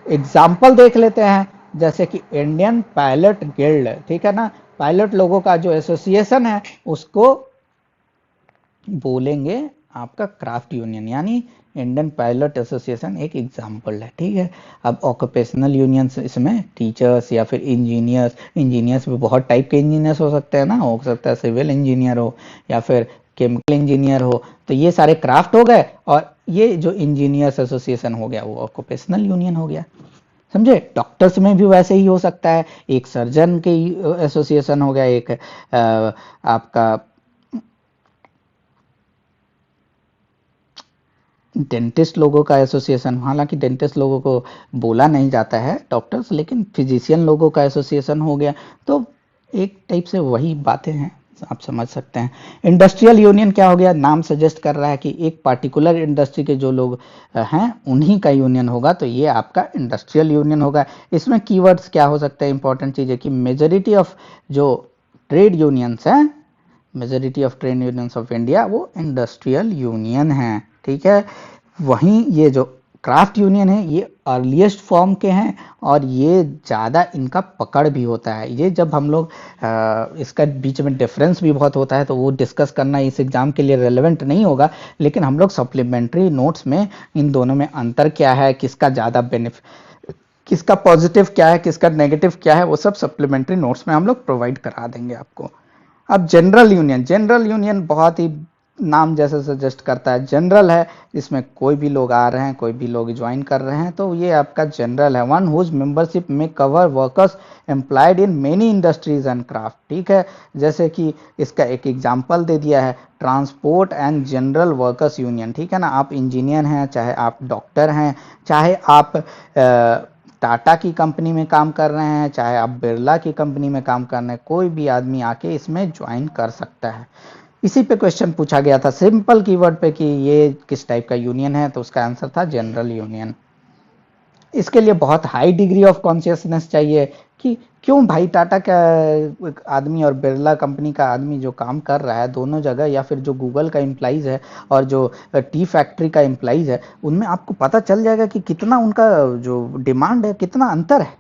S1: एग्जाम्पल देख लेते हैं, जैसे कि इंडियन पायलट गिल्ड। ठीक है ना, पायलट लोगों का जो एसोसिएशन है उसको बोलेंगे आपका क्राफ्ट यूनियन, यानी इंडियन पायलट एसोसिएशन एक एग्जाम्पल है। ठीक है, अब ऑक्यूपेशनल यूनियंस इसमें टीचर्स या फिर इंजीनियर्स, इंजीनियर्स भी बहुत टाइप के इंजीनियर्स हो सकते हैं ना, हो सकता है सिविल इंजीनियर हो या फिर केमिकल इंजीनियर हो, तो ये सारे क्राफ्ट हो गए। और ये जो इंजीनियर्स एसोसिएशन हो गया वो ऑक्यूपेशनल यूनियन हो गया। समझे, डॉक्टर्स में भी वैसे ही हो सकता है, एक सर्जन के एसोसिएशन हो गया, एक आपका डेंटिस्ट लोगों का एसोसिएशन, हालांकि डेंटिस्ट लोगों को बोला नहीं जाता है डॉक्टर्स, लेकिन फिजिशियन लोगों का एसोसिएशन हो गया, तो एक टाइप से वही बातें हैं, आप समझ सकते हैं। इंडस्ट्रियल यूनियन क्या हो गया, नाम सजेस्ट कर रहा है कि एक पार्टिकुलर इंडस्ट्री के जो लोग हैं उन्हीं का यूनियन होगा, तो ये आपका इंडस्ट्रियल यूनियन होगा। इसमें कीवर्ड्स क्या हो सकते हैं, इंपॉर्टेंट चीज़ है कि मेजॉरिटी ऑफ जो ट्रेड यूनियंस हैं, majority of trade unions of India वो इंडस्ट्रियल यूनियन है। ठीक है, वहीं ये जो क्राफ्ट यूनियन है ये अर्लीस्ट फॉर्म के हैं और ये ज़्यादा इनका पकड़ भी होता है। ये जब हम लोग इसका बीच में डिफरेंस भी बहुत होता है तो वो डिस्कस करना इस एग्ज़ाम के लिए रेलेवेंट नहीं होगा, लेकिन हम लोग सप्लीमेंट्री नोट्स में इन दोनों में अंतर क्या है, किसका ज़्यादा बेनिफिट, किसका पॉजिटिव क्या है, किसका नेगेटिव क्या है, वो सब सप्लीमेंट्री नोट्स में हम लोग प्रोवाइड करा देंगे आपको। अब जनरल यूनियन, जनरल यूनियन बहुत ही नाम जैसे सजेस्ट करता है, जनरल है, इसमें कोई भी लोग आ रहे हैं, कोई भी लोग ज्वाइन कर रहे हैं, तो ये आपका जनरल है। वन हुज मेंबरशिप में cover workers employed in many industries and craft. ठीक है, जैसे कि इसका एक एग्जांपल दे दिया है, transport and general workers union. ठीक है ना, आप इंजीनियर हैं, चाहे आप डॉक्टर हैं, चाहे आप टाटा की कंपनी में काम कर रहे हैं, चाहे आप बिरला की कंपनी में काम कर रहे हैं, कोई भी आदमी आके इसमें ज्वाइन कर सकता है। इसी पे क्वेश्चन पूछा गया था सिंपल कीवर्ड पे कि ये किस टाइप का यूनियन है, तो उसका आंसर था जनरल यूनियन। इसके लिए बहुत हाई डिग्री ऑफ कॉन्शियसनेस चाहिए कि क्यों भाई टाटा का आदमी और बिरला कंपनी का आदमी जो काम कर रहा है दोनों जगह, या फिर जो गूगल का एम्प्लॉइज़ है और जो टी फैक्ट्री का एम्प्लॉइज़ है, उनमें आपको पता चल जाएगा कि कितना उनका जो डिमांड है, कितना अंतर है।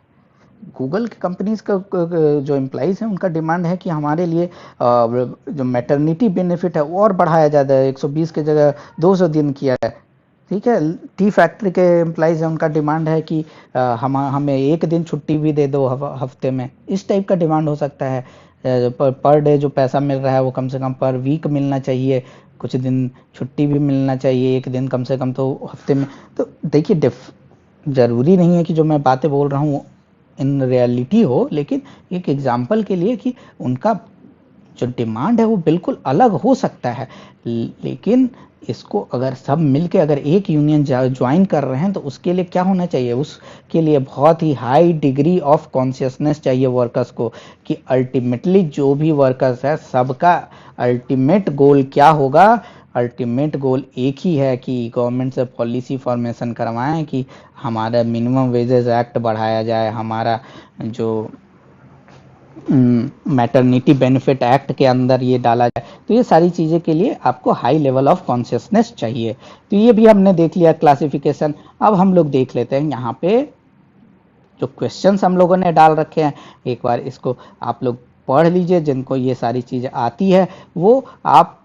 S1: गूगल की कंपनीज का जो एम्प्लॉइज़ हैं उनका डिमांड है कि हमारे लिए जो मैटरनिटी बेनिफिट है वो और बढ़ाया जाता है, 120 की जगह 200 दिन किया है। ठीक है। टी फैक्ट्री के एम्प्लॉइज हैं, उनका डिमांड है कि हमें एक दिन छुट्टी भी दे दो हफ्ते में, इस टाइप का डिमांड हो सकता है। पर डे जो पैसा मिल रहा है वो कम से कम पर वीक मिलना चाहिए, कुछ दिन छुट्टी भी मिलना चाहिए, एक दिन कम से कम तो हफ्ते में। तो देखिए ज़रूरी नहीं है कि जो मैं बातें बोल रहा हूँ इन रियलिटी हो, लेकिन एक एग्जाम्पल के लिए कि उनका जो डिमांड है वो बिल्कुल अलग हो सकता है। लेकिन इसको अगर सब मिलके अगर एक यूनियन ज्वाइन कर रहे हैं तो उसके लिए क्या होना चाहिए, उसके लिए बहुत ही हाई डिग्री ऑफ कॉन्शियसनेस चाहिए वर्कर्स को, कि अल्टीमेटली जो भी वर्कर्स है सबका अल्टीमेट गोल क्या होगा। अल्टीमेट गोल एक ही है कि गवर्नमेंट से पॉलिसी फॉर्मेशन करवाएं कि हमारा मिनिमम वेजेस एक्ट बढ़ाया जाए, हमारा जो मैटरनिटी बेनिफिट एक्ट के अंदर ये डाला जाए। तो ये सारी चीज़ें के लिए आपको हाई लेवल ऑफ कॉन्शियसनेस चाहिए। तो ये भी हमने देख लिया क्लासिफिकेशन। अब हम लोग देख लेते हैं यहाँ पे जो क्वेश्चंस हम लोगों ने डाल रखे हैं, एक बार इसको आप लोग पढ़ लीजिए। जिनको ये सारी चीज़ें आती है वो आप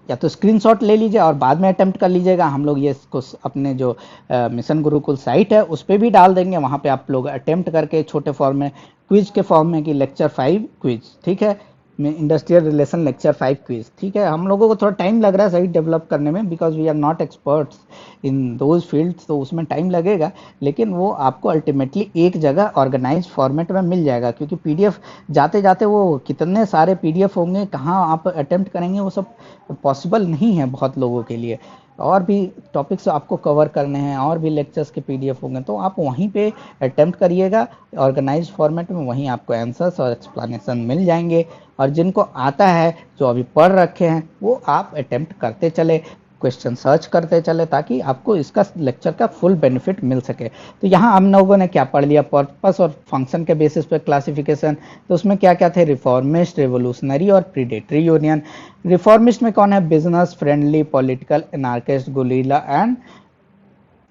S1: या तो स्क्रीनशॉट ले लीजिए और बाद में अटेम्प्ट कर लीजिएगा। हम लोग ये इसको अपने जो मिशन गुरुकुल साइट है उस पर भी डाल देंगे, वहाँ पे आप लोग अटेम्प्ट करके छोटे फॉर्म में क्विज के फॉर्म में कि लेक्चर 5 क्विज, ठीक है, इंडस्ट्रियल रिलेशन लेक्चर 5 क्विज, ठीक है। हम लोगों को थोड़ा टाइम लग रहा है साइट डेवलप करने में, because we are not experts in those fields, तो उसमें टाइम लगेगा, लेकिन वो आपको अल्टीमेटली एक जगह ऑर्गेनाइज फॉर्मेट में मिल जाएगा। क्योंकि पीडीएफ जाते जाते वो कितने सारे पीडीएफ होंगे, कहाँ आप अटेम्प्ट करेंगे, वो सब पॉसिबल नहीं है बहुत लोगों के लिए। और भी टॉपिक्स आपको कवर करने हैं, और भी लेक्चर्स के पीडीएफ होंगे, तो आप वहीं पे अटेम्प्ट करिएगा ऑर्गेनाइज फॉर्मेट में, वहीं आपको आंसर्स और एक्सप्लेनेशन मिल जाएंगे। और जिनको आता है, जो अभी पढ़ रखे हैं, वो आप अटेम्प्ट करते चले, क्वेश्चन सर्च करते चले, ताकि आपको इसका लेक्चर का फुल बेनिफिट मिल सके। तो यहाँ हम लोगों ने क्या पढ़ लिया, पर्पस और फंक्शन के बेसिस पे क्लासिफिकेशन। तो उसमें क्या क्या थे, रिफॉर्मिस्ट, रेवोल्यूशनरी और प्रीडेटरी यूनियन। रिफॉर्मिस्ट में कौन है, business friendly, political, anarchist, guerrilla and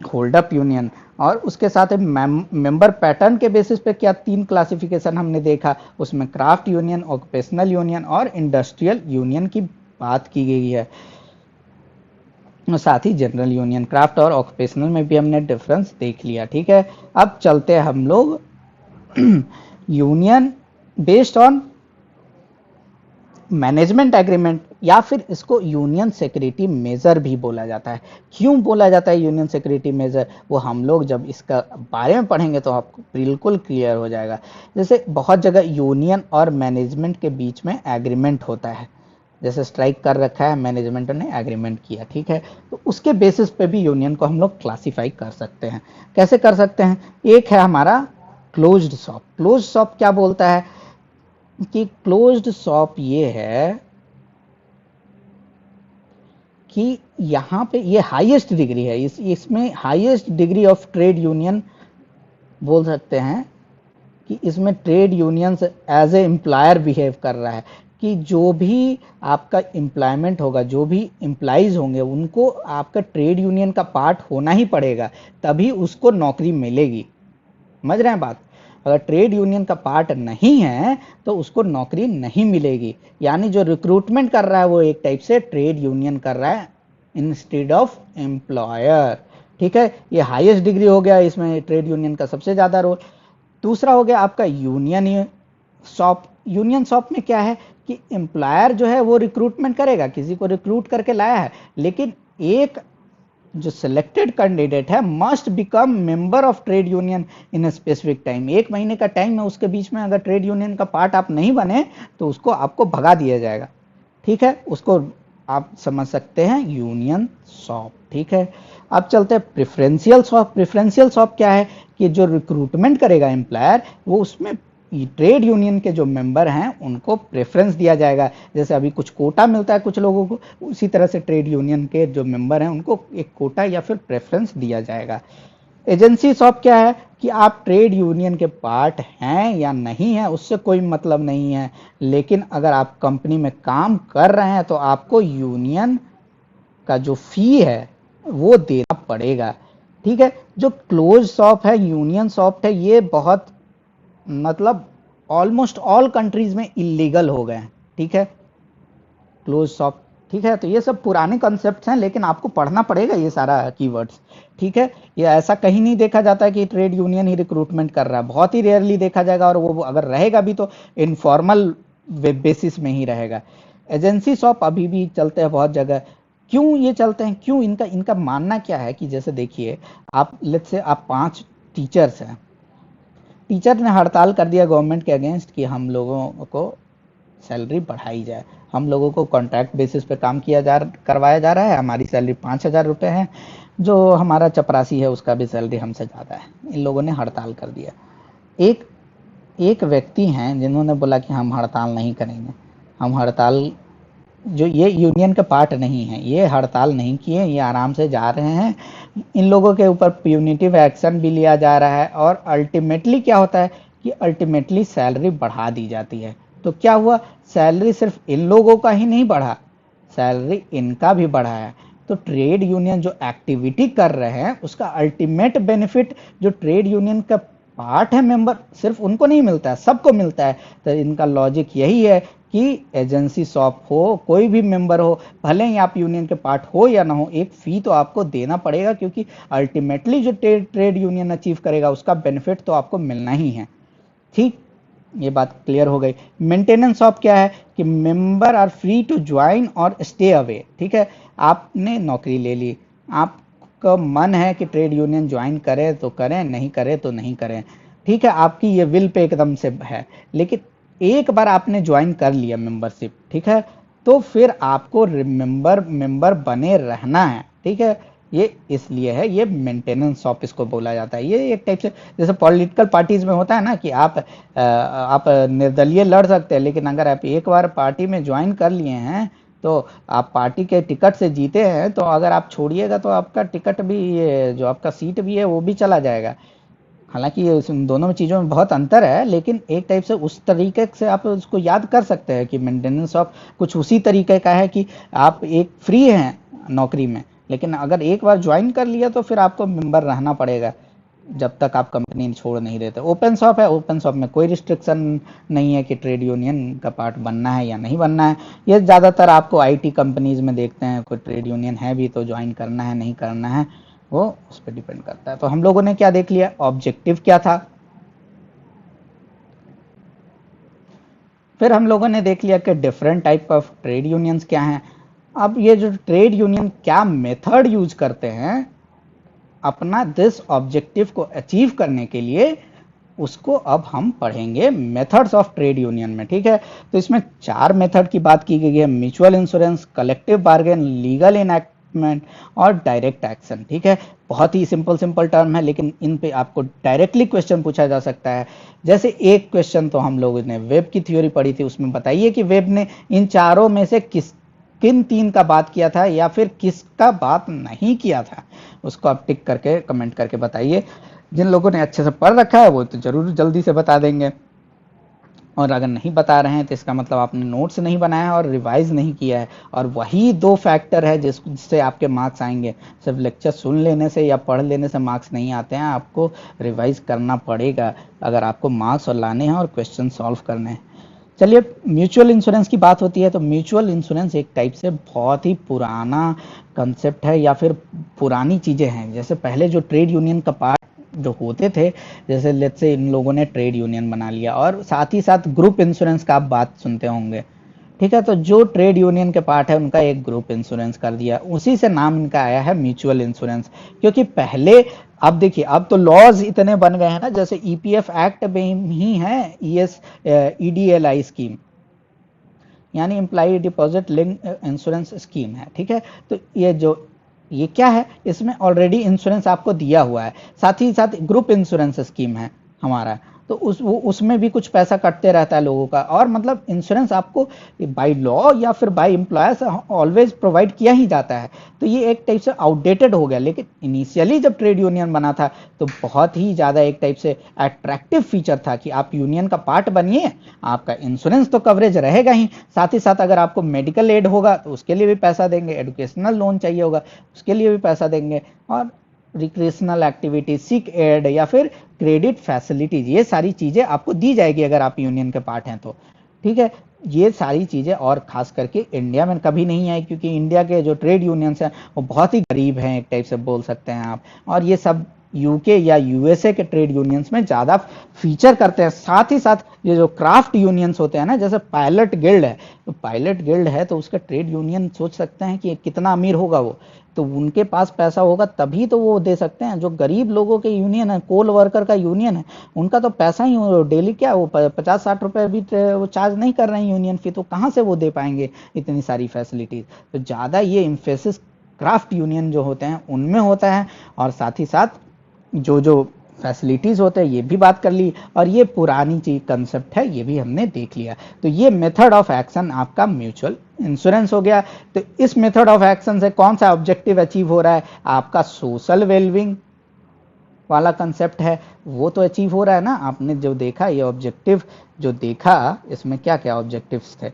S1: hold up union. और उसके साथ मेंबर पैटर्न के बेसिस पे क्या 3 क्लासिफिकेशन हमने देखा, उसमें क्राफ्ट यूनियन, ऑक्युपेशनल यूनियन और इंडस्ट्रियल यूनियन की बात की गई है। साथ ही जनरल यूनियन, क्राफ्ट और ऑक्युपेशनल में भी हमने डिफरेंस देख लिया, ठीक है। अब चलते हैं हम लोग union based on management agreement, या फिर इसको यूनियन सिक्योरिटी मेजर भी बोला जाता है। क्यों बोला जाता है यूनियन सिक्योरिटी मेजर, वो हम लोग जब इसका बारे में पढ़ेंगे तो आपको बिल्कुल क्लियर हो जाएगा। जैसे बहुत जगह यूनियन और मैनेजमेंट के बीच में एग्रीमेंट होता है, जैसे स्ट्राइक कर रखा है, मैनेजमेंट ने एग्रीमेंट किया, ठीक है, तो उसके बेसिस पे भी यूनियन को हम लोग क्लासीफाई कर सकते हैं। कैसे कर सकते हैं, एक है हमारा क्लोज्ड शॉप। क्लोज्ड शॉप क्या बोलता है कि क्लोज्ड शॉप ये है कि यहाँ पे ये हाईएस्ट डिग्री है, इसमें highest degree of trade union बोल सकते हैं कि इसमें trade unions as a employer behave कर रहा है, कि जो भी आपका एम्प्लॉयमेंट होगा, जो भी एम्प्लॉइज होंगे, उनको आपका ट्रेड यूनियन का पार्ट होना ही पड़ेगा, तभी उसको नौकरी मिलेगी। समझ रहे हैं बात, अगर ट्रेड यूनियन का पार्ट नहीं है तो उसको नौकरी नहीं मिलेगी। यानी जो रिक्रूटमेंट कर रहा है वो एक टाइप से ट्रेड यूनियन कर रहा है इंस्टेड ऑफ एम्प्लॉयर, ठीक है। ये हाईएस्ट डिग्री हो गया, इसमें ट्रेड यूनियन का सबसे ज्यादा रोल। दूसरा हो गया आपका यूनियन शॉप। यूनियन शॉप में क्या है कि एम्प्लॉयर जो है वो रिक्रूटमेंट करेगा, किसी को रिक्रूट करके लाया है, लेकिन एक जो सिलेक्टेड कैंडिडेट है must become member of trade union in specific time. 1 महीने का टाइम है, उसके बीच में अगर ट्रेड यूनियन का पार्ट आप नहीं बने तो उसको आपको भगा दिया जाएगा, ठीक है। उसको आप समझ सकते हैं यूनियन शॉप, ठीक है। अब चलते हैं प्रेफरेंशियल शॉप। प्रेफरेंशियल शॉप क्या है कि जो रिक्रूटमेंट करेगा एम्प्लॉयर, वो उसमें ट्रेड यूनियन के जो मेंबर हैं उनको प्रेफरेंस दिया जाएगा। जैसे अभी कुछ कोटा मिलता है कुछ लोगों को, उसी तरह से ट्रेड यूनियन के जो मेंबर हैं उनको एक कोटा या फिर प्रेफरेंस दिया जाएगा। एजेंसी शॉप क्या है कि आप ट्रेड यूनियन के पार्ट हैं या नहीं है उससे कोई मतलब नहीं है, लेकिन अगर आप कंपनी में काम कर रहे हैं तो आपको यूनियन का जो फी है वो देना पड़ेगा, ठीक है। जो क्लोज शॉप है, यूनियन शॉप है, ये बहुत मतलब ऑलमोस्ट ऑल कंट्रीज में इलीगल हो गए हैं, ठीक है, क्लोज शॉप ठीक है, तो ये सब पुराने कॉन्सेप्ट्स हैं, लेकिन आपको पढ़ना पड़ेगा ये सारा कीवर्ड्स। ठीक है, ये ऐसा कहीं नहीं देखा जाता है कि ट्रेड यूनियन ही रिक्रूटमेंट कर रहा है, बहुत ही रेयरली देखा जाएगा, और वो अगर रहेगा भी तो इनफॉर्मल बेसिस में ही रहेगा। एजेंसी शॉप अभी भी चलते हैं बहुत जगह। क्यों ये चलते हैं, क्यों, इनका इनका मानना क्या है कि जैसे देखिए, आप लेट्स से आप 5 टीचर्स हैं, टीचर ने हड़ताल कर दिया गवर्नमेंट के अगेंस्ट कि हम लोगों को सैलरी बढ़ाई जाए, हम लोगों को कॉन्ट्रैक्ट बेसिस पे काम करवाया जा रहा है, हमारी सैलरी 5,000 रुपये है, जो हमारा चपरासी है उसका भी सैलरी हमसे ज़्यादा है। इन लोगों ने हड़ताल कर दिया। एक एक व्यक्ति हैं जिन्होंने बोला कि हम हड़ताल नहीं करेंगे, हम हड़ताल, जो ये यूनियन का पार्ट नहीं है, ये हड़ताल नहीं किए, ये आराम से जा रहे हैं। इन लोगों के ऊपर प्यूनिटिव एक्शन भी लिया जा रहा है, और अल्टीमेटली क्या होता है कि अल्टीमेटली सैलरी बढ़ा दी जाती है। तो क्या हुआ, सैलरी सिर्फ इन लोगों का ही नहीं बढ़ा, सैलरी इनका भी बढ़ा है। तो ट्रेड यूनियन जो एक्टिविटी कर रहे हैं उसका अल्टीमेट बेनिफिट जो ट्रेड यूनियन का पार्ट है मेंबर, सिर्फ उनको नहीं मिलता है, सबको मिलता है। तो इनका लॉजिक यही है कि एजेंसी शॉप हो, कोई भी मेंबर हो, भले ही आप यूनियन के पार्ट हो या ना हो, एक फी तो आपको देना पड़ेगा, क्योंकि अल्टीमेटली जो ट्रेड यूनियन अचीव करेगा उसका बेनिफिट तो आपको मिलना ही है। ठीक, ये बात क्लियर हो गई। मेंटेनेंस ऑफ क्या है कि member are free to join और स्टे अवे। ठीक है, आपने नौकरी ले ली, आपका मन है कि ट्रेड यूनियन ज्वाइन करें तो करें, नहीं करें तो नहीं करें, ठीक है, आपकी ये विल पे एकदम से है। लेकिन एक बार आपने ज्वाइन कर लिया मेंबरशिप, ठीक है, तो फिर आपको मेंबर बने रहना है। ठीक है, ये इसलिए है, ये मेंटेनेंस ऑफ इसको बोला जाता है। ये एक टाइप से जैसे पॉलिटिकल पार्टीज में होता है ना कि आप निर्दलीय लड़ सकते हैं, लेकिन अगर आप एक बार पार्टी में ज्वाइन कर लिए हैं तो आप पार्टी के टिकट से जीते हैं, तो अगर आप छोड़िएगा तो आपका टिकट भी, ये जो आपका सीट भी है वो भी चला जाएगा। हालांकि इन दोनों चीज़ों में बहुत अंतर है, लेकिन एक टाइप से उस तरीके से आप उसको याद कर सकते हैं कि मेंटेनेंस ऑफ कुछ उसी तरीके का है कि आप एक फ्री हैं नौकरी में, लेकिन अगर एक बार ज्वाइन कर लिया तो फिर आपको मेंबर रहना पड़ेगा जब तक आप कंपनी छोड़ नहीं देते। ओपन शॉप है, ओपन शॉप में कोई रिस्ट्रिक्शन नहीं है कि ट्रेड यूनियन का पार्ट बनना है या नहीं बनना है। ये ज़्यादातर आपको आईटी कंपनीज में देखते हैं, कोई ट्रेड यूनियन है भी तो ज्वाइन करना है नहीं करना है, वो उस पर डिपेंड करता है। तो हम लोगों ने क्या देख लिया, ऑब्जेक्टिव क्या था, फिर हम लोगों ने देख लिया कि different type of trade unions क्या हैं। अब ये जो ट्रेड यूनियन क्या मेथड यूज करते हैं अपना दिस ऑब्जेक्टिव को अचीव करने के लिए, उसको अब हम पढ़ेंगे मेथड्स ऑफ ट्रेड यूनियन में। ठीक है, तो इसमें 4 मेथड की बात की गई है, mutual insurance, collective bargain, legal enactment और डायरेक्ट एक्शन। ठीक है, बहुत ही सिंपल टर्म है, लेकिन इन पे आपको डायरेक्टली क्वेश्चन पूछा जा सकता है। जैसे एक क्वेश्चन तो हम लोगों ने वेब की थ्योरी पढ़ी थी, उसमें बताइए कि वेब ने इन चारों में से किन 3 का बात किया था या फिर किसका बात नहीं किया था, उसको आप टिक करके कमेंट करके बताइए। जिन लोगों ने अच्छे से पढ़ रखा है वो तो जरूर जल्दी से बता देंगे, और अगर नहीं बता रहे हैं तो इसका मतलब आपने नोट्स नहीं बनाया है और रिवाइज नहीं किया है, और वही 2 फैक्टर है जिससे आपके मार्क्स आएंगे। सिर्फ लेक्चर सुन लेने से या पढ़ लेने से मार्क्स नहीं आते हैं, आपको रिवाइज करना पड़ेगा अगर आपको मार्क्स और लाने हैं और क्वेश्चन सॉल्व करने हैं। चलिए, म्यूचुअल इंश्योरेंस की बात होती है तो म्यूचुअल इंश्योरेंस एक टाइप से बहुत ही पुराना कंसेप्ट है या फिर पुरानी चीज़ें हैं। जैसे पहले जो ट्रेड यूनियन का पार्ट जो होते थे, जैसे लेट्स से इन लोगों ने ट्रेड यूनियन बना लिया, और साथ ही साथ ग्रुप इंश्योरेंस का आप बात सुनते होंगे। ठीक है, तो जो ट्रेड यूनियन के पार्ट है उनका एक ग्रुप इंश्योरेंस कर दिया, उसी से नाम इनका आया है म्यूचुअल इंश्योरेंस। क्योंकि पहले, अब देखिए, अब तो लॉज इतने बन गए हैं ना, जैसे ईपीएफ एक्ट में ही है ईडीएलआई स्कीम, यानी employ deposit link insurance scheme है। ठीक है, तो ये क्या है, इसमें ऑलरेडी इंश्योरेंस आपको दिया हुआ है, साथ ही साथ ग्रुप इंश्योरेंस स्कीम है हमारा, तो उसमें भी कुछ पैसा कटते रहता है लोगों का, और मतलब इंश्योरेंस आपको बाय लॉ या फिर बाय एम्प्लॉयर्स ऑलवेज प्रोवाइड किया ही जाता है। तो ये एक टाइप से आउटडेटेड हो गया, लेकिन इनिशियली जब ट्रेड यूनियन बना था तो बहुत ही ज़्यादा एक टाइप से अट्रैक्टिव फीचर था कि आप यूनियन का पार्ट बनिए, आपका इंश्योरेंस तो कवरेज रहेगा ही, साथ ही साथ अगर आपको मेडिकल एड होगा तो उसके लिए भी पैसा देंगे, एजुकेशनल लोन चाहिए होगा उसके लिए भी पैसा देंगे, और रिक्रिएशनल एक्टिविटी, सिक एड या फिर क्रेडिट फैसिलिटीज, ये सारी चीजें आपको दी जाएगी अगर आप यूनियन के पार्ट हैं तो। ठीक है, ये सारी चीज़ें और ख़ास करके इंडिया में कभी नहीं आई, क्योंकि इंडिया के जो ट्रेड यूनियंस हैं वो बहुत ही गरीब हैं, एक टाइप से बोल सकते हैं आप। और ये सब यूके या यूएसए के ट्रेड यूनियंस में ज़्यादा फीचर करते हैं। साथ ही साथ ये जो क्राफ्ट यूनियंस होते हैं ना, जैसे पायलट गिल्ड है, तो पायलट गिल्ड है तो उसका ट्रेड यूनियन सोच सकते हैं कि कितना अमीर होगा वो, तो उनके पास पैसा होगा तभी तो वो दे सकते हैं। जो गरीब लोगों के यूनियन है, कोल वर्कर का यूनियन है, उनका तो पैसा ही डेली क्या वो 50-60 रुपए भी वो चार्ज नहीं कर रहे हैं यूनियन फी, तो कहाँ से वो दे पाएंगे इतनी सारी फैसिलिटीज। तो ज़्यादा ये इम्फेसिस क्राफ्ट यूनियन जो होते हैं उनमें होता है। और साथ ही साथ जो जो फैसिलिटीज होते हैं ये भी बात कर ली, और ये पुरानी चीज कंसेप्ट है ये भी हमने देख लिया। तो ये मेथड ऑफ एक्शन आपका म्यूचुअल इंश्योरेंस हो गया। तो इस मेथड ऑफ एक्शन से कौन सा ऑब्जेक्टिव अचीव हो रहा है? आपका सोशल वेलबिंग वाला कंसेप्ट है वो तो अचीव हो रहा है ना। आपने जो देखा ये ऑब्जेक्टिव जो देखा, इसमें क्या क्या ऑब्जेक्टिव्स थे?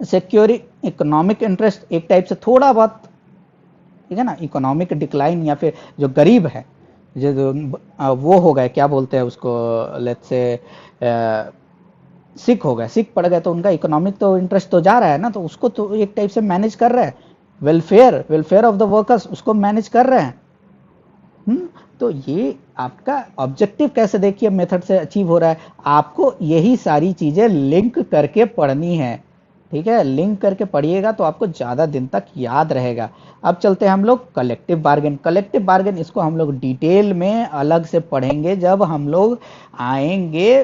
S1: सिक्योरिंग इकोनॉमिक इंटरेस्ट, एक टाइप से थोड़ा बहुत, ठीक है ना, इकोनॉमिक डिक्लाइन, या फिर जो गरीब है जो वो हो गए, क्या बोलते हैं उसको, लेट्स से सिक हो गए, सिक पड़ गए, तो उनका इकोनॉमिक तो इंटरेस्ट तो जा रहा है ना, तो उसको तो एक टाइप से मैनेज कर रहे हैं। वेलफेयर ऑफ द वर्कर्स उसको मैनेज कर रहे हैं। तो ये आपका ऑब्जेक्टिव कैसे देखिए मेथड से अचीव हो रहा है, आपको यही सारी चीजें लिंक करके पढ़नी है। ठीक है, लिंक करके पढ़िएगा तो आपको ज्यादा दिन तक याद रहेगा। अब चलते हैं हम लोग कलेक्टिव बार्गेन। कलेक्टिव बार्गेन इसको हम लोग डिटेल में अलग से पढ़ेंगे जब हम लोग आएंगे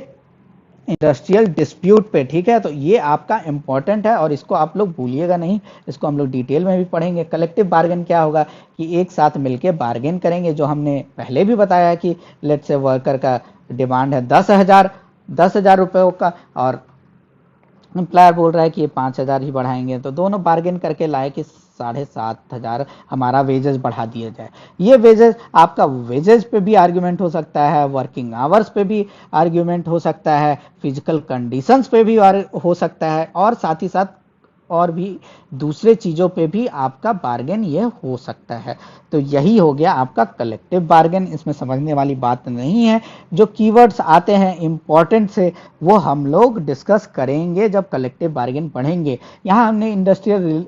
S1: इंडस्ट्रियल डिस्प्यूट पे। ठीक है, तो ये आपका इंपॉर्टेंट है और इसको आप लोग भूलिएगा नहीं, इसको हम लोग डिटेल में भी पढ़ेंगे। कलेक्टिव बार्गेन क्या होगा कि एक साथ मिलके बार्गेन करेंगे, जो हमने पहले भी बताया कि लेट्स से वर्कर का डिमांड है 10,000 रुपयों का, और एम्प्लॉयर बोल रहा है कि ये 5,000 ही बढ़ाएंगे, तो दोनों बार्गेन करके लाए कि 7,500 हमारा वेजेस बढ़ा दिया जाए। ये वेजेस, आपका वेजेस पे भी आर्ग्यूमेंट हो सकता है, वर्किंग आवर्स पे भी आर्ग्यूमेंट हो सकता है, फिजिकल कंडीशंस पे भी हो सकता है, और साथ ही साथ और भी दूसरे चीजों पे भी आपका बार्गेन ये हो सकता है। तो यही हो गया आपका कलेक्टिव बार्गेन। इसमें समझने वाली बात नहीं है। जो कीवर्ड्स आते हैं इंपॉर्टेंट से वो हम लोग डिस्कस करेंगे जब कलेक्टिव बार्गेन पढ़ेंगे। यहाँ हमने इंडस्ट्रियल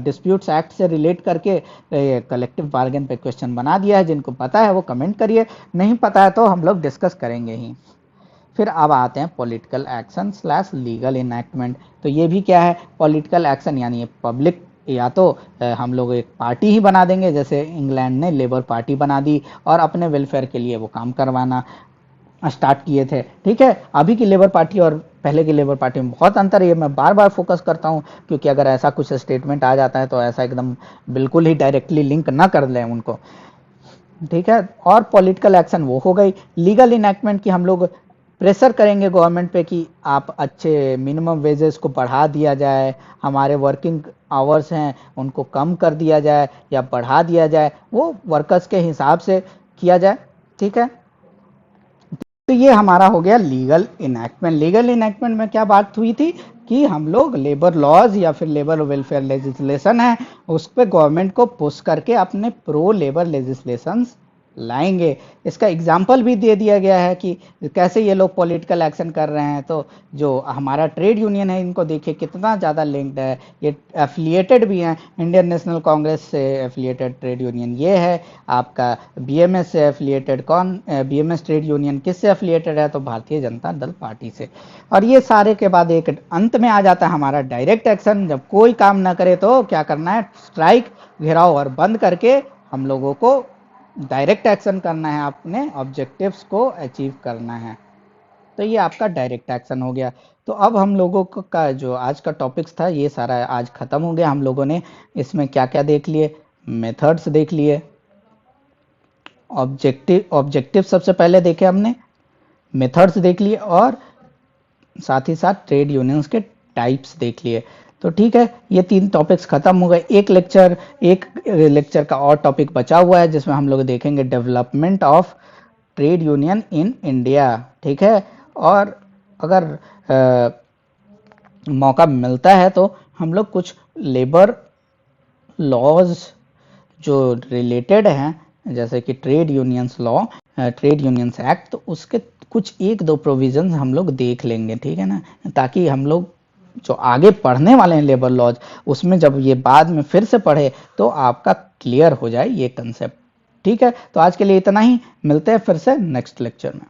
S1: डिस्प्यूट्स एक्ट से रिलेट करके कलेक्टिव बार्गेन पे क्वेश्चन बना दिया है। जिनको पता है वो कमेंट करिए, नहीं पता है तो हम लोग डिस्कस करेंगे ही। फिर अब आते हैं political action slash legal enactment. तो ये भी क्या है, पॉलिटिकल एक्शन यानी पब्लिक, या तो हम लोग एक पार्टी ही बना देंगे, जैसे इंग्लैंड ने लेबर पार्टी बना दी और अपने वेलफेयर के लिए वो काम करवाना स्टार्ट किए थे। ठीक है, अभी की लेबर पार्टी और पहले की लेबर पार्टी में बहुत अंतर है, मैं बार बार फोकस करता हूँ, क्योंकि अगर ऐसा कुछ स्टेटमेंट आ जाता है तो ऐसा एकदम बिल्कुल ही डायरेक्टली लिंक ना कर लें उनको। ठीक है, और पॉलिटिकल एक्शन वो हो गई। लीगल इनैक्टमेंट की हम लोग प्रेशर करेंगे गवर्नमेंट पे कि आप अच्छे मिनिमम वेजेस को बढ़ा दिया जाए, हमारे वर्किंग आवर्स हैं उनको कम कर दिया जाए या बढ़ा दिया जाए, वो वर्कर्स के हिसाब से किया जाए। ठीक है, तो ये हमारा हो गया लीगल इनैक्टमेंट। लीगल इनैक्टमेंट में क्या बात हुई थी कि हम लोग लेबर लॉज या फिर लेबर वेलफेयर लेजिस्लेशन है उस पर गवर्नमेंट को पुश करके अपने प्रो लेबर लेजिस्लेशंस लाएंगे। इसका एग्जाम्पल भी दे दिया गया है कि कैसे ये लोग पॉलिटिकल एक्शन कर रहे हैं। तो जो हमारा ट्रेड यूनियन है इनको देखिए कितना ज़्यादा लिंक्ड है, ये एफिलिएटेड भी हैं, इंडियन नेशनल कांग्रेस से एफिलिएटेड ट्रेड यूनियन ये है, आपका बीएमएस से एफिलिएटेड, कौन बीएमएस ट्रेड यूनियन किससे एफिलिएटेड है, तो भारतीय जनता दल पार्टी से। और ये सारे के बाद एक अंत में आ जाता है हमारा डायरेक्ट एक्शन। जब कोई काम ना करे तो क्या करना है, स्ट्राइक, घेराव और बंद करके हम लोगों को डायरेक्ट एक्शन करना है, अपने ऑब्जेक्टिव्स को अचीव करना है। तो ये आपका डायरेक्ट एक्शन हो गया। तो अब हम लोगों का जो आज का टॉपिक्स था ये सारा आज खत्म हो गया। हम लोगों ने इसमें क्या क्या देख लिए, मेथड्स देख लिए, ऑब्जेक्टिव सबसे पहले देखे हमने, मेथड्स देख लिए, और साथ ही साथ ट्रेड यूनियंस के टाइप्स देख लिए। तो ठीक है, ये 3 टॉपिक्स खत्म हो गए। एक लेक्चर का और टॉपिक बचा हुआ है जिसमें हम लोग देखेंगे development of trade union in India. ठीक है, और अगर मौका मिलता है तो हम लोग कुछ लेबर लॉज जो रिलेटेड हैं, जैसे कि trade unions law, trade unions act, तो उसके कुछ एक दो प्रोविजंस हम लोग देख लेंगे, ठीक है ना, ताकि हम लोग जो आगे पढ़ने वाले हैं लेबर लॉज, उसमें जब ये बाद में फिर से पढ़े तो आपका क्लियर हो जाए ये कंसेप्ट। ठीक है, तो आज के लिए इतना ही, मिलते हैं फिर से नेक्स्ट लेक्चर में।